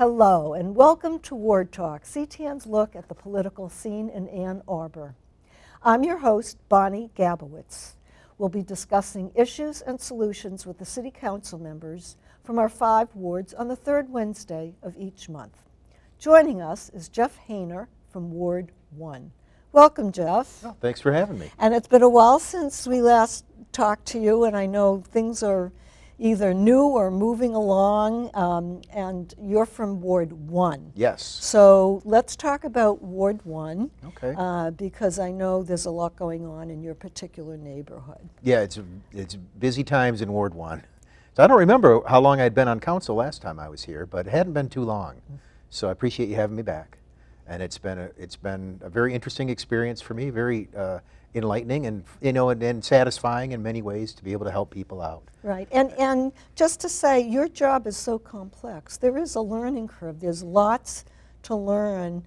Hello and welcome to Ward Talk, CTN's look at the political scene in Ann Arbor. I'm your host, Bonnie Gabowitz. We'll be discussing issues and solutions with the City Council members from our 5 wards on the 3rd Wednesday of each month. Joining us is Jeff Hayner from Ward 1. Welcome, Jeff. Oh, thanks for having me. And it's been a while since we last talked to you, and I know things are either new or moving along, and you're from Ward 1. Yes. So let's talk about Ward 1, Okay. because I know there's a lot going on in your particular neighborhood. Yeah, it's busy times in Ward 1. So I don't remember how long I'd been on council last time I was here, but it hadn't been too long. So I appreciate you having me back. And it's been a very interesting experience for me, very enlightening and and satisfying in many ways to be able to help people out. Right, and just to say, your job is so complex. There is a learning curve. There's lots to learn,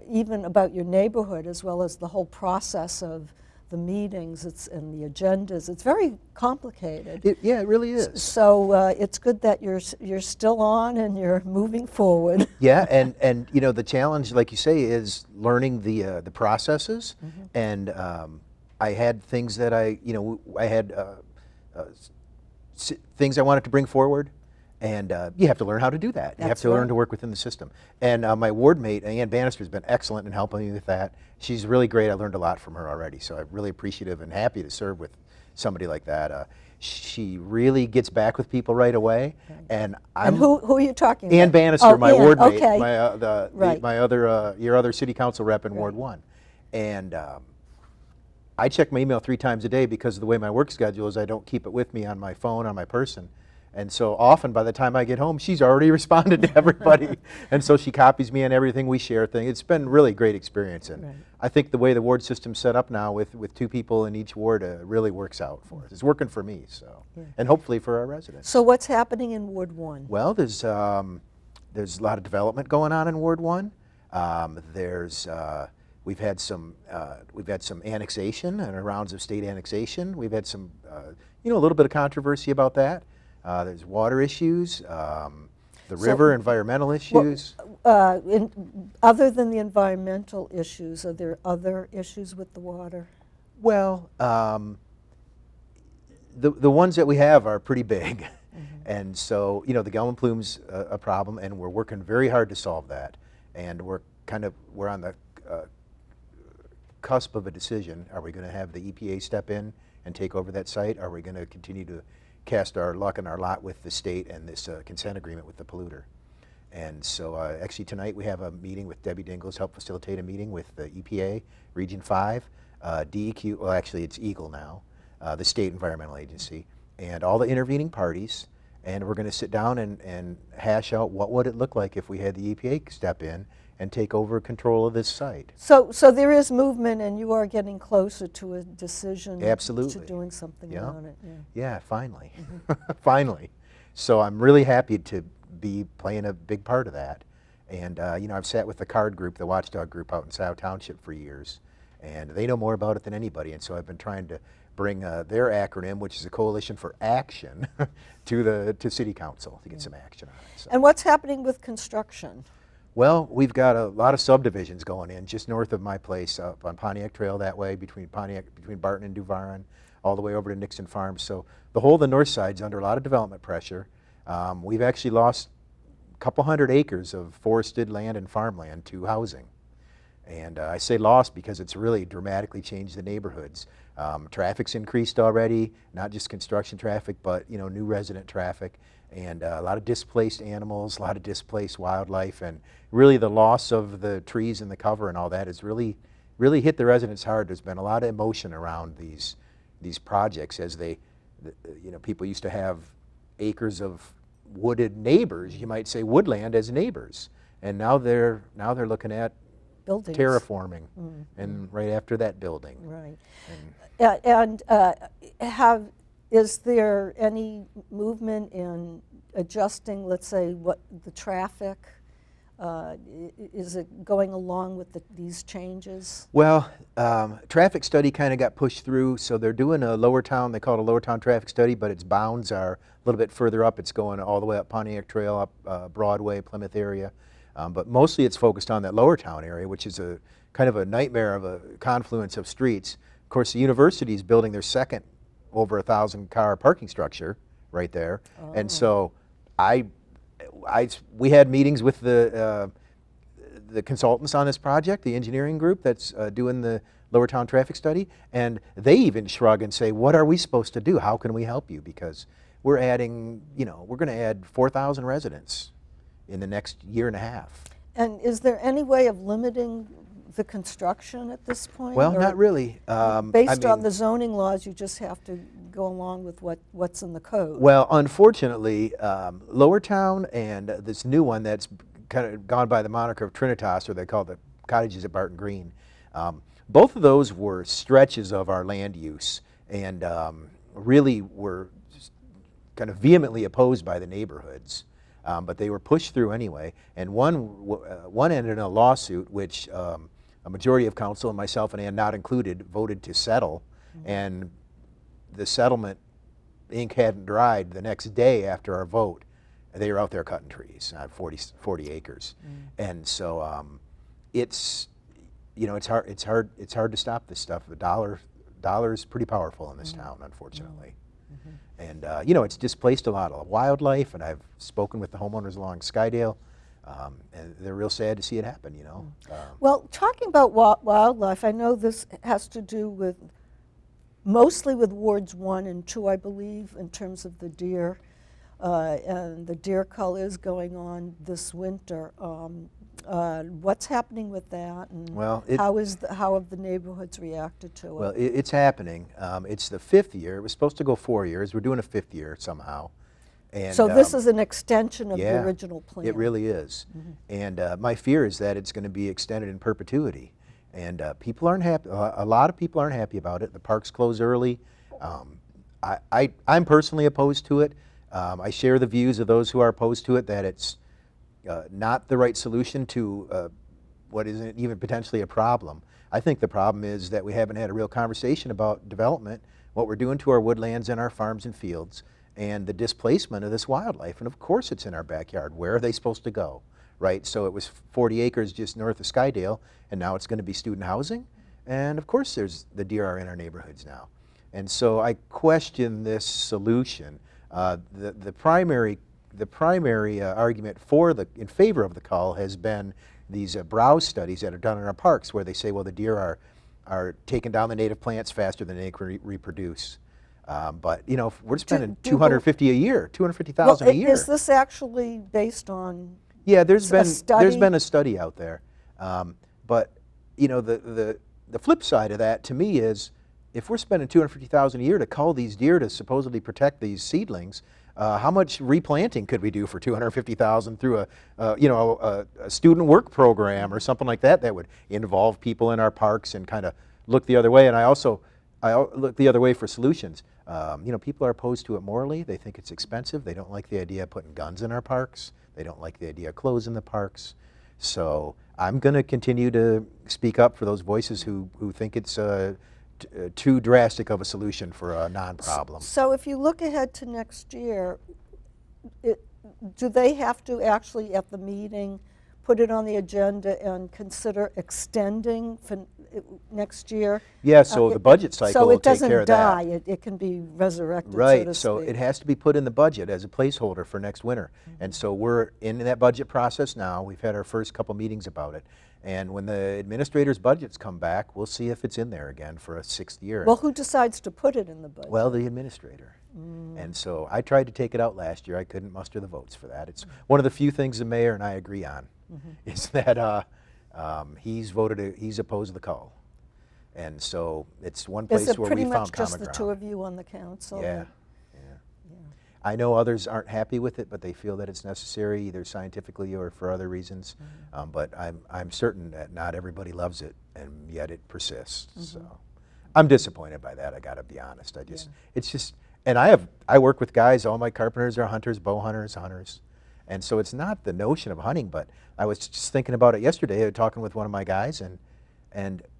even about your neighborhood, as well as the whole process of the meetings and the agendas. It's very complicated. Yeah, it really is. So it's good that you're still on and you're moving forward. Yeah, and the challenge, like you say, is learning the processes. Mm-hmm. And I had things that I had things I wanted to bring forward, and you have to learn how to do that. You have to learn to work within the system. And my ward mate, Ann Bannister, has been excellent in helping me with that. She's really great. I learned a lot from her already, so I'm really appreciative and happy to serve with somebody like that. She really gets back with people right away, and who are you talking about? Ann Bannister, my Ann, ward mate, okay. your other city council rep in Ward 1, and I check my email 3 times a day because of the way my work schedule is. I don't keep it with me on my phone, on my person. And so often by the time I get home, she's already responded to everybody. And so she copies me on everything, we share things. It's been really great experience. And I think the way the ward system's set up now with 2 people in each ward really works out for us. It's working for me, so, and hopefully for our residents. So what's happening in Ward 1? Well, there's a lot of development going on in Ward 1. We've had some annexation and rounds of state annexation. We've had some, a little bit of controversy about that. There's water issues, the river, environmental issues. Other than the environmental issues, are there other issues with the water? Well, the ones that we have are pretty big. And so, the Gelman plume's a problem, and we're working very hard to solve that. And we're on the cusp of a decision. Are we going to have the EPA step in and take over that site? Are we going to continue to cast our luck and our lot with the state and this consent agreement with the polluter? And so actually tonight we have a meeting with Debbie Dingles, help facilitate a meeting with the EPA, Region 5, DEQ, well actually it's EGLE now, the State Environmental Agency, and all the intervening parties, and we're going to sit down and hash out what would it look like if we had the EPA step in and take over control of this site. So there is movement, and you are getting closer to a decision. Absolutely. To doing something on it. Yeah, finally. Finally. So I'm really happy to be playing a big part of that. And I've sat with the CARD group, the watchdog group out in Scioto Township for years, and they know more about it than anybody. And so I've been trying to bring their acronym, which is a Coalition for Action, to City Council to get some action on it. So. And what's happening with construction? Well, we've got a lot of subdivisions going in just north of my place, up on Pontiac Trail that way, between Barton and Duvaron, all the way over to Nixon Farms. So the whole of the north side's under a lot of development pressure. We've actually lost a couple hundred acres of forested land and farmland to housing. And I say lost because it's really dramatically changed the neighborhoods. Traffic's increased already, not just construction traffic, but new resident traffic. And a lot of displaced animals, a lot of displaced wildlife, and really the loss of the trees and the cover and all that has really hit the residents hard. There's been a lot of emotion around these projects, as people used to have acres of wooded neighbors, you might say woodland as neighbors, and now they're looking at buildings. Terraforming, and right after that building. Right. Is there any movement in adjusting, let's say, what the traffic Is it going along with these changes? Well, traffic study kind of got pushed through, so they're doing a Lower Town, they call it a Lower Town traffic study, but its bounds are a little bit further up. It's going all the way up Pontiac Trail, up Broadway, Plymouth area. But mostly it's focused on that Lower Town area, which is a kind of a nightmare of a confluence of streets. Of course, the university is building their second over 1,000-car parking structure right there. Oh. And so we had meetings with the consultants on this project, the engineering group that's doing the Lower Town traffic study, and they even shrug and say, what are we supposed to do? How can we help you? Because we're adding, we're going to add 4,000 residents in the next year and a half. And is there any way of limiting the construction at this point? Well, or not really. based on the zoning laws, you just have to go along with what's in the code. Well, unfortunately, Lower Town and this new one that's kind of gone by the moniker of Trinitas, or they call the cottages at Barton Green, both of those were stretches of our land use and really were kind of vehemently opposed by the neighborhoods. But they were pushed through anyway, and one ended in a lawsuit which a majority of council, and myself and Ann not included, voted to settle, and the settlement ink hadn't dried the next day after our vote. They were out there cutting trees, 40 acres, and so it's it's hard to stop this stuff. The dollar's pretty powerful in this town, unfortunately. And it's displaced a lot of wildlife, and I've spoken with the homeowners along Skydale, and they're real sad to see it happen, Well, talking about wildlife, I know this has to do mostly with wards 1 and 2, I believe, in terms of the deer, and the deer cull is going on this winter. What's happening with that, and how have the neighborhoods reacted to it? Well, it's happening. It's the 5th year. It was supposed to go 4 years. We're doing a 5th year somehow. And, so this is an extension of the original plan. It really is. And my fear is that it's going to be extended in perpetuity. And people aren't happy. A lot of people aren't happy about it. The parks close early. I'm personally opposed to it. I share the views of those who are opposed to it, that it's not the right solution to what isn't even potentially a problem. I think the problem is that we haven't had a real conversation about development, what we're doing to our woodlands and our farms and fields, and the displacement of this wildlife. And of course it's in our backyard. Where are they supposed to go, right? So it was 40 acres just north of Skydale, and now it's going to be student housing. And of course the deer are in our neighborhoods now. And so I question this solution. The primary argument in favor of the cull has been these browse studies that are done in our parks, where they say, well, the deer are taking down the native plants faster than they can reproduce. But we're spending $250 a year, $250,000 a year. Is this actually based on? Yeah, there's been a study out there. But the flip side of that to me is, if we're spending $250,000 a year to cull these deer to supposedly protect these seedlings, how much replanting could we do for $250,000 through a student work program or something like that would involve people in our parks and kind of look the other way? And I look the other way for solutions. People are opposed to it morally. They think it's expensive. They don't like the idea of putting guns in our parks. They don't like the idea of closing the parks. So I'm going to continue to speak up for those voices who think it's too drastic of a solution for a non-problem. So if you look ahead to next year, do they have to actually at the meeting put it on the agenda and consider extending for next year? Yeah, so the budget cycle will take care of that. So it doesn't die, it can be resurrected, right, so to so speak. it has to be put in the budget as a placeholder for next winter. And so we're in that budget process now. We've had our first couple meetings about it. And when the administrator's budgets come back, we'll see if it's in there again for a 6th year. Well, who decides to put it in the budget? Well, the administrator. And so I tried to take it out last year. I couldn't muster the votes for that. It's one of the few things the mayor and I agree on, is that he's opposed the cull. And so it's one place where we found common ground. Is it pretty much just the two of you on the council? Yeah. I know others aren't happy with it, but they feel that it's necessary, either scientifically or for other reasons. But I'm certain that not everybody loves it, and yet it persists. So I'm disappointed by that. I got to be honest. It's just, and I work with guys. All my carpenters are hunters, bow hunters, And so it's not the notion of hunting, but I was just thinking about it yesterday, talking with one of my guys, and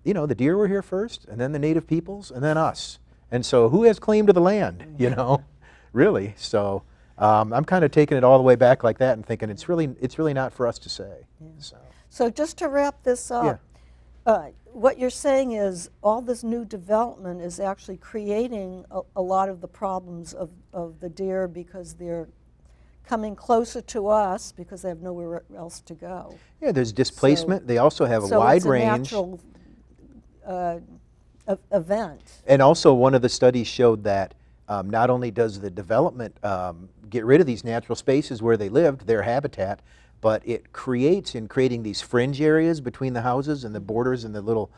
you know, the deer were here first, and then the native peoples, and then us. And so who has claim to the land, you know, really? So I'm kind of taking it all the way back like that and thinking it's really not for us to say. Yeah. So just to wrap this up, what you're saying is all this new development is actually creating a lot of the problems of the deer because they're coming closer to us because they have nowhere else to go. Yeah, there's displacement. They also have a wide range. So it's a natural event. And also one of the studies showed that not only does the development get rid of these natural spaces where they lived, their habitat, but it creates, in creating these fringe areas between the houses and the borders and the little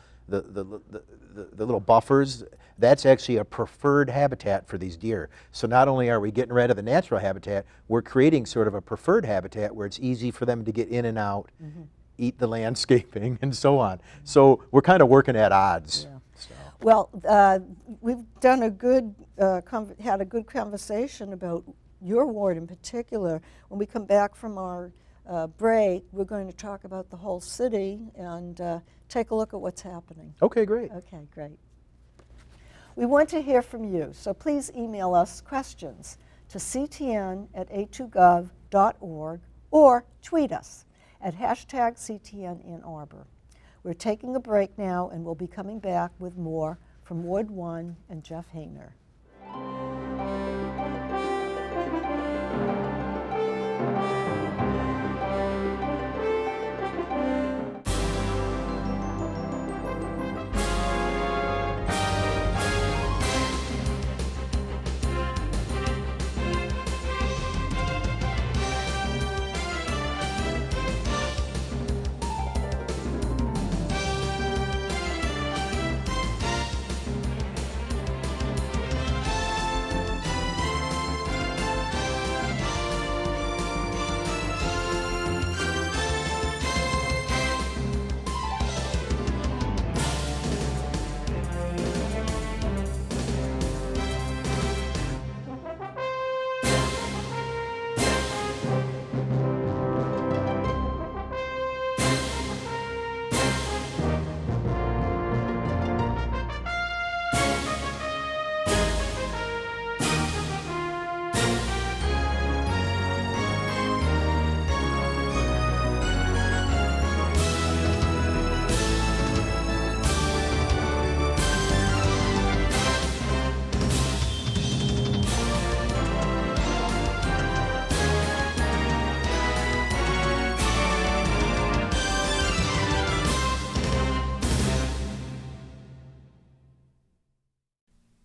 buffers, that's actually a preferred habitat for these deer. So not only are we getting rid of the natural habitat, we're creating sort of a preferred habitat where it's easy for them to get in and out, eat the landscaping, and so on. So we're kind of working at odds. Yeah. So. Well, we've done a good, had a good conversation about your ward in particular. When we come back from our break, we're going to talk about the whole city and take a look at what's happening. Okay, great. Okay, great. We want to hear from you, so please email us questions to ctn@a2gov.org or tweet us at #CTNAnnArbor. We're taking a break now, and we'll be coming back with more from Ward 1 and Jeff Hayner.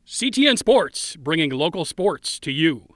CTN Sports, bringing local sports to you.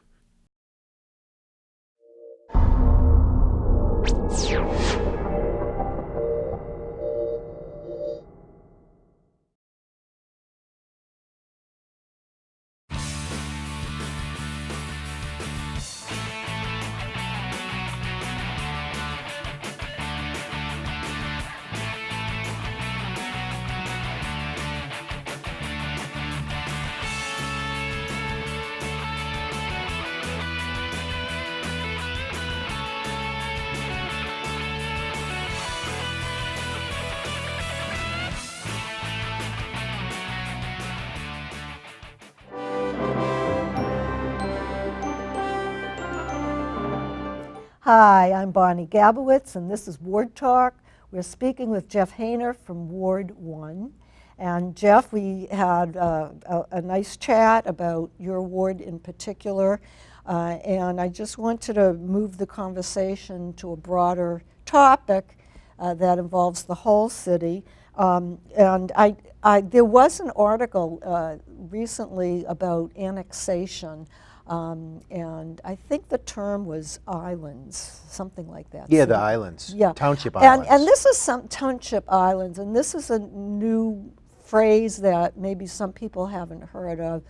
Hi, I'm Bonnie Gabowitz, and this is Ward Talk. We're speaking with Jeff Hayner from Ward 1. And Jeff, we had a nice chat about your ward in particular, and I just wanted to move the conversation to a broader topic that involves the whole city. There was an article recently about annexation. And I think the term was islands, something like that. Yeah, so, the islands. Yeah. Township islands. And this is some township islands, and this is a new phrase that maybe some people haven't heard of.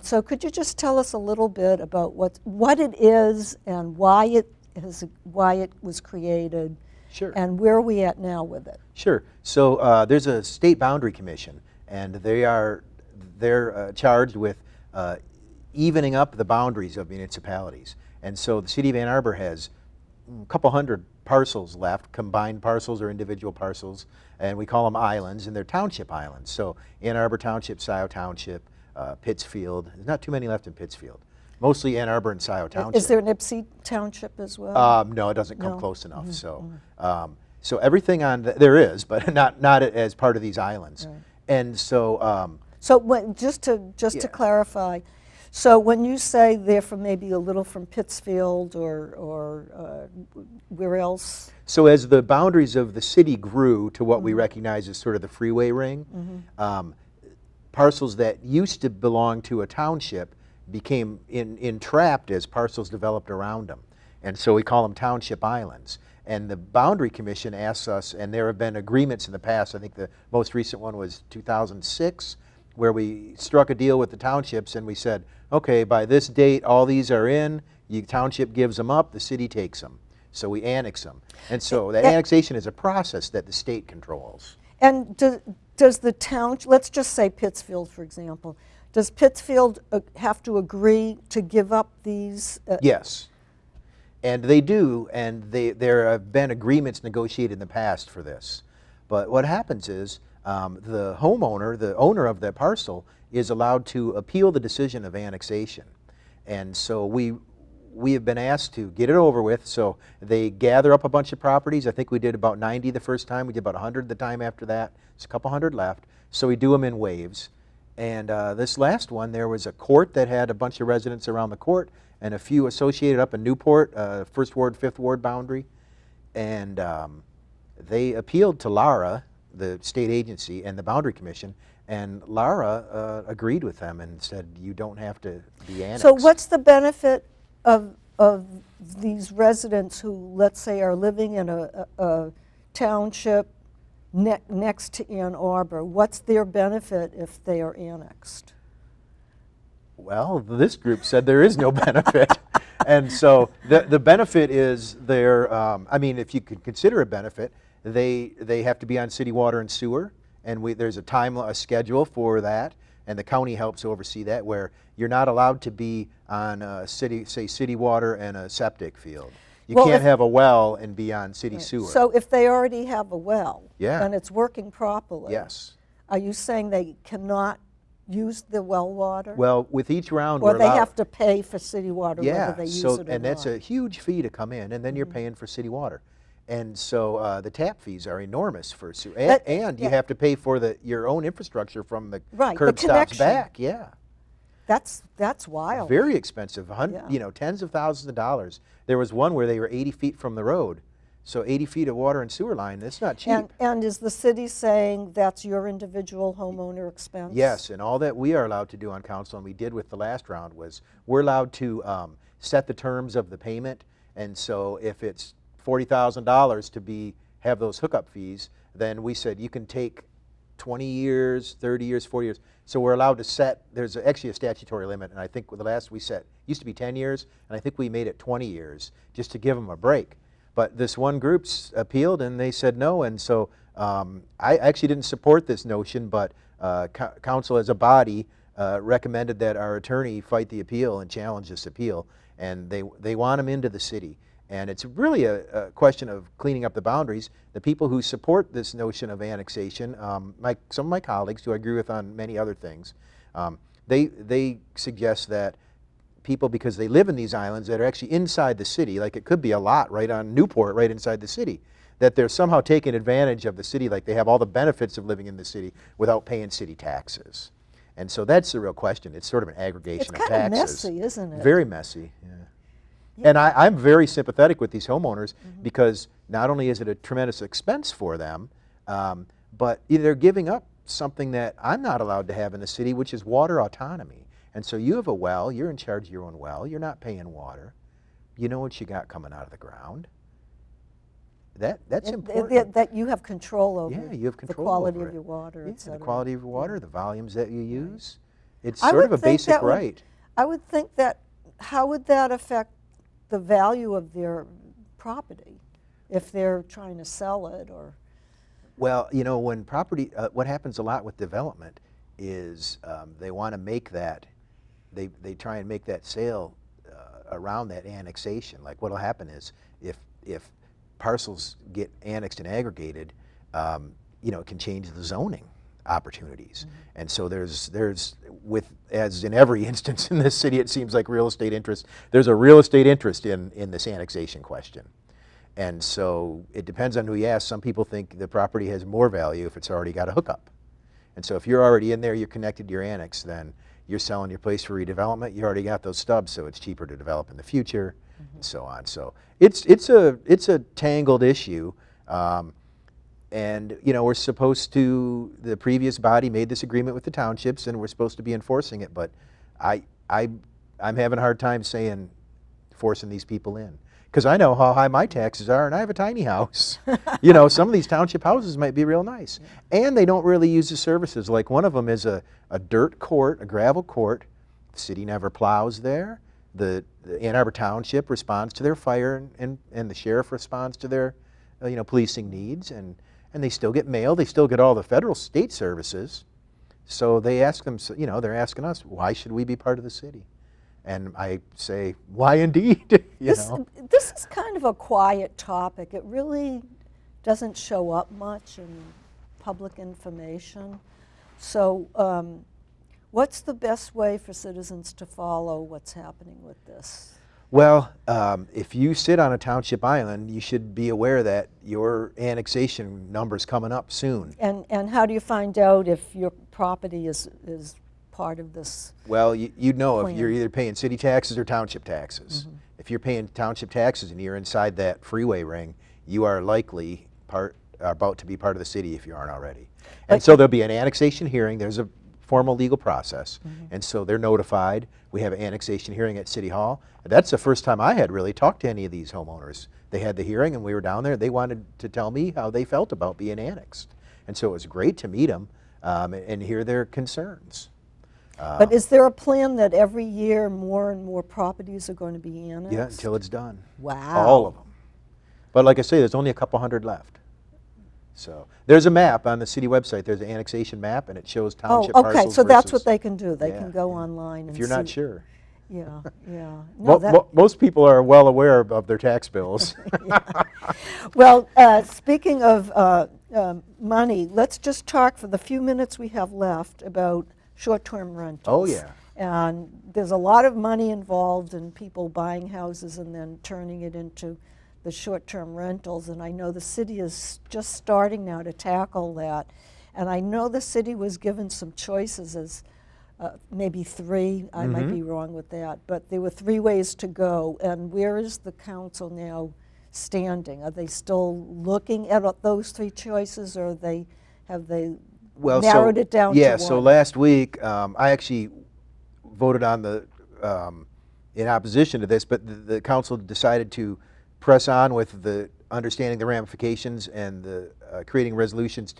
So could you just tell us a little bit about what it is and why it was created? Sure. And where are we at now with it? Sure. So there's a state boundary commission, and they're charged with evening up the boundaries of municipalities. And so the city of Ann Arbor has a couple hundred parcels left, combined parcels or individual parcels, and we call them islands, and they're township islands. So Ann Arbor Township, Scioto Township, Pittsfield. There's not too many left in Pittsfield. Mostly Ann Arbor and Scioto Township. Is there an Ypsi Township as well? No, it doesn't come No. close enough. So everything on there is, but not as part of these islands. Right. And so So just to Yeah. clarify, so when you say they're from maybe a little from Pittsfield or where else? So as the boundaries of the city grew to what we recognize as sort of the freeway ring, parcels that used to belong to a township became entrapped as parcels developed around them. And so we call them township islands. And the Boundary Commission asks us, and there have been agreements in the past, I think the most recent one was 2006, where we struck a deal with the townships and we said, okay, by this date, all these are in, the township gives them up, the city takes them. So we annex them. And so that annexation is a process that the state controls. And does the town, let's just say Pittsfield, for example, does Pittsfield have to agree to give up these? Yes. And they do, and there have been agreements negotiated in the past for this. But what happens is the homeowner, the owner of that parcel, is allowed to appeal the decision of annexation. And so we have been asked to get it over with, so they gather up a bunch of properties. I think we did about 90 the first time. We did about 100 the time after that. There's a couple hundred left. So we do them in waves. And this last one, there was a court that had a bunch of residents around the court and a few associated up in Newport, 1st Ward, 5th Ward boundary. And they appealed to LARA, the state agency, and the Boundary Commission, and LARA agreed with them and said, you don't have to be annexed. So what's the benefit of these residents who, let's say, are living in a township next to Ann Arbor? What's their benefit if they are annexed? Well, this group said there is no benefit. And so the benefit is their, I mean, if you could consider a benefit, they have to be on city water and sewer, and there's a schedule for that, and the county helps oversee that, where you're not allowed to be on city water and a septic field. You can't have a well and be on city sewer. So if they already have a well Yeah. and it's working properly, Yes. are you saying they cannot use the well water? Well, with each round, or we're they allowed, have to pay for city water whether they use it or and that's not? a huge fee to come in, and then you're paying for city water. And so the tap fees are enormous for sewer, and you have to pay for your own infrastructure from the Right, the curb stops connection. back. Yeah. That's wild. Very expensive, Yeah. tens of thousands of dollars. There was one where they were 80 feet from the road. So 80 feet of water and sewer line, that's not cheap. And is the city saying that's your individual homeowner expense? Yes, and all that we are allowed to do on council, and we did with the last round, was we're allowed to set the terms of the payment. And so if it's $40,000 to have those hookup fees, then we said you can take 20 years, 30 years, 40 years. So we're allowed to set, there's actually a statutory limit, and I think the last we set used to be 10 years, and I think we made it 20 years just to give them a break. But this one group's appealed and they said no, and so I actually didn't support this notion, but council as a body recommended that our attorney fight the appeal and challenge this appeal, and they want them into the city. And it's really a question of cleaning up the boundaries. The people who support this notion of annexation, some of my colleagues, who I agree with on many other things, they suggest that people, because they live in these islands that are actually inside the city, like it could be a lot right on Newport, right inside the city, that they're somehow taking advantage of the city, like they have all the benefits of living in the city without paying city taxes. And so that's the real question. It's sort of an aggregation of taxes. It's kind of messy, isn't it? Very messy, yeah. And I'm very sympathetic with these homeowners because not only is it a tremendous expense for them, but they're giving up something that I'm not allowed to have in the city, which is water autonomy. And so you have a well, you're in charge of your own well, you're not paying water. You know what you got coming out of the ground. That's important. That you have control over. Yeah, you have control the quality over of it. your water, Yeah, et cetera. the quality of your water, the volumes that you use. It's I sort of would a think basic that would- right. I would think that, how would that affect the value of their property if they're trying to sell it or? Well, when property, what happens a lot with development is they want to make that, they try and make that sale around that annexation. Like what'll happen is if if parcels get annexed and aggregated, it can change the zoning opportunities. And so there's as in every instance in this city, it seems like real estate interest, there's a real estate interest in this annexation question. And so it depends on who you ask. Some people think the property has more value if it's already got a hookup. And so if you're already in there, you're connected to your annex, then you're selling your place for redevelopment, you already got those stubs, so it's cheaper to develop in the future, and so on. So it's a tangled issue. And we're supposed to, the previous body made this agreement with the townships and we're supposed to be enforcing it, but I'm having a hard time forcing these people in. Because I know how high my taxes are and I have a tiny house. Some of these township houses might be real nice. And they don't really use the services. Like one of them is a dirt court, a gravel court. The city never plows there. The Ann Arbor Township responds to their fire and the sheriff responds to their policing needs. And they still get mail, they still get all the federal state services. So they ask them, they're asking us, why should we be part of the city? And I say, why indeed? This is kind of a quiet topic. It really doesn't show up much in public information. So what's the best way for citizens to follow what's happening with this? Well, if you sit on a township island, you should be aware that your annexation number's coming up soon. And how do you find out if your property is part of this? Well, you'd know plan. If you're either paying city taxes or township taxes. If you're paying township taxes and you're inside that freeway ring, you are likely about to be part of the city if you aren't already. And so there'll be an annexation hearing. There's a formal legal process, and so they're notified. We have an annexation hearing at City Hall. That's the first time I had really talked to any of these homeowners. They had the hearing and we were down there. They wanted to tell me how they felt about being annexed. And so it was great to meet them and hear their concerns. But is there a plan that every year more and more properties are going to be annexed? Yeah, until it's done. Wow. All of them. But like I say, there's only a couple hundred left. So there's a map on the city website. There's an annexation map, and it shows township parcels. Okay, so that's what they can do. They can go yeah. online and if you're see. not sure. Yeah, yeah. No, Most people are well aware of their tax bills. Well, speaking of money, let's just talk for the few minutes we have left about short-term rentals. Oh, yeah. And there's a lot of money involved in people buying houses and then turning it into the short-term rentals, and I know the city is just starting now to tackle that. And I know the city was given some choices as maybe three, I might be wrong with that, but there were 3 ways to go. And where is the council now standing? Are they still looking at those 3 choices, or have they narrowed it down to one? Yeah, so last week I actually voted on in opposition to this, but the council decided to press on with the understanding the ramifications and the creating resolutions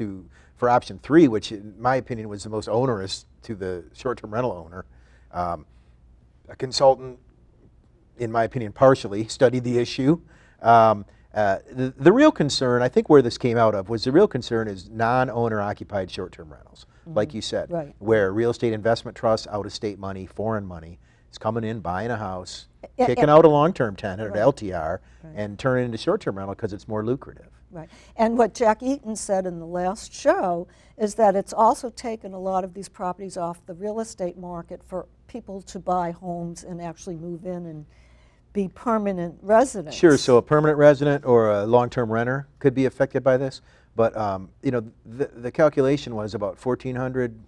for option 3, which in my opinion was the most onerous to the short-term rental owner. A consultant, in my opinion, partially studied the issue. The real concern, I think where this came out of, was the real concern is non-owner occupied short-term rentals, like you said, Right. where real estate investment trusts, out-of-state money, foreign money, is coming in, buying a house, kicking out a long-term tenant, Right. an LTR, and turning it into short-term rental because it's more lucrative. Right. And what Jack Eaton said in the last show is that it's also taken a lot of these properties off the real estate market for people to buy homes and actually move in and be permanent residents. Sure, so a permanent resident or a long-term renter could be affected by this, but the calculation was about 1,400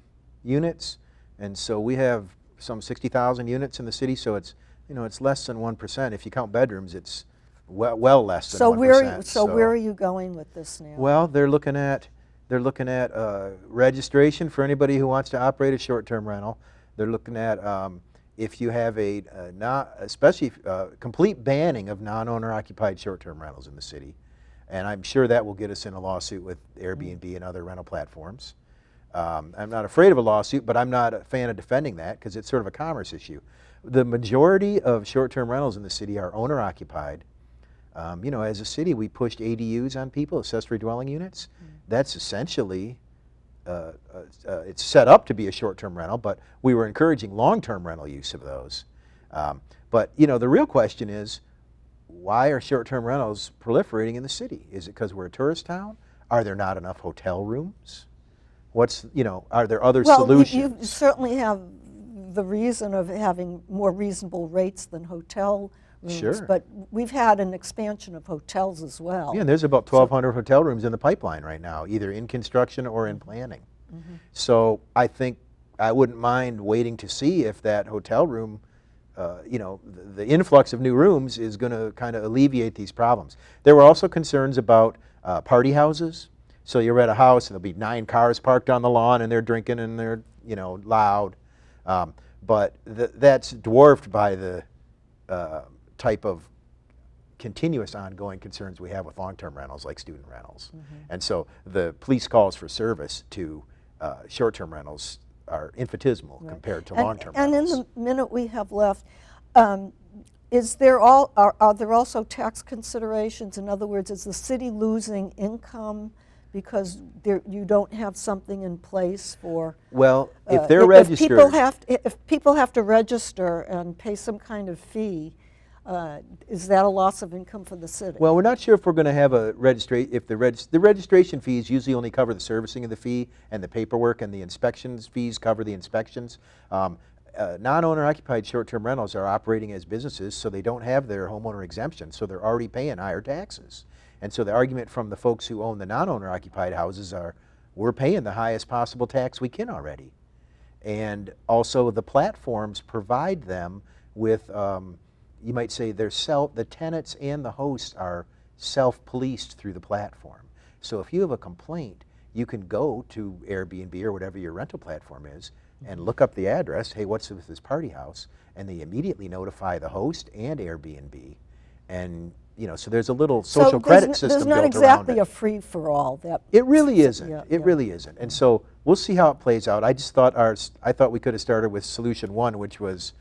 units, and so we have some 60,000 units in the city, so it's less than 1%. If you count bedrooms, it's well less than 1%. So where are you going with this now? Well, they're looking at registration for anybody who wants to operate a short-term rental. They're looking at if you have especially complete banning of non-owner occupied short-term rentals in the city, and I'm sure that will get us in a lawsuit with Airbnb and other rental platforms. I'm not afraid of a lawsuit, but I'm not a fan of defending that because it's sort of a commerce issue. The majority of short-term rentals in the city are owner-occupied. As a city, we pushed ADUs on people, accessory dwelling units. That's essentially, it's set up to be a short-term rental, but we were encouraging long-term rental use of those. But the real question is, why are short-term rentals proliferating in the city? Is it because we're a tourist town? Are there not enough hotel rooms? Are there other solutions? You certainly have the reason of having more reasonable rates than hotel rooms, Sure. but we've had an expansion of hotels as well. Yeah, and there's about 1,200 hotel rooms in the pipeline right now, either in construction or in planning. So I think I wouldn't mind waiting to see if that hotel room, the influx of new rooms is going to kind of alleviate these problems. There were also concerns about party houses. So you're at a house and there'll be 9 cars parked on the lawn and they're drinking and they're, loud. But that's dwarfed by the type of continuous ongoing concerns we have with long-term rentals like student rentals. And so the police calls for service to short-term rentals are infinitesimal compared to long-term and rentals. in the minute we have left, are there also tax considerations? In other words, is the city losing income because you don't have something in place for? Well, if they're registered, if people have to register and pay some kind of fee, is that a loss of income for the city? well, we're not sure if we're going to have a the registration fees usually only cover the servicing of the fee and the paperwork, and the inspections fees cover the inspections. Non-owner occupied short-term rentals are operating as businesses, so they don't have their homeowner exemption, so they're already paying higher taxes. And so the argument from the folks who own the non-owner occupied houses are, we're paying the highest possible tax we can already. And also the platforms provide them with, you might say, the tenants and the hosts are self-policed through the platform. So if you have a complaint, you can go to Airbnb or whatever your rental platform is and look up the address, hey, what's with this party house? And they immediately notify the host and Airbnb. And so there's a little social credit system there's not built exactly around it. a free-for-all. It really isn't. Yeah, It really isn't. And so we'll see how it plays out. I just thought I thought we could have started with solution 1, which was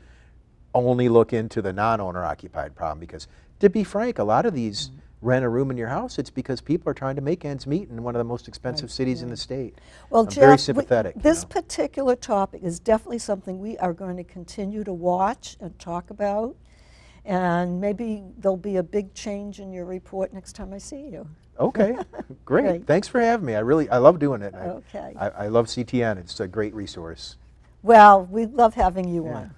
only look into the non-owner occupied problem, because to be frank, a lot of these rent a room in your house, it's because people are trying to make ends meet in one of the most expensive cities in the state. Well, I'm Jeff, very sympathetic. this particular topic is definitely something we are going to continue to watch and talk about. And maybe there'll be a big change in your report next time I see you. Okay, great. Great. Thanks for having me. I love doing it. Okay. I love CTN. It's a great resource. Well, we love having you on.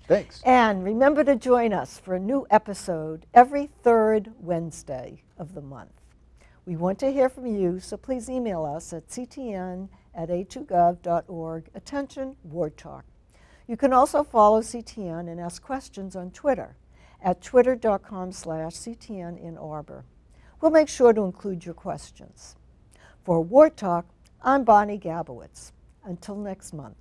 Thanks. And remember to join us for a new episode every 3rd Wednesday of the month. We want to hear from you, so please email us at ctn@a2gov.org. Attention, Ward Talk. You can also follow CTN and ask questions on Twitter at twitter.com/CTN in Arbor. We'll make sure to include your questions. For Ward Talk, I'm Bonnie Gabowitz. Until next month.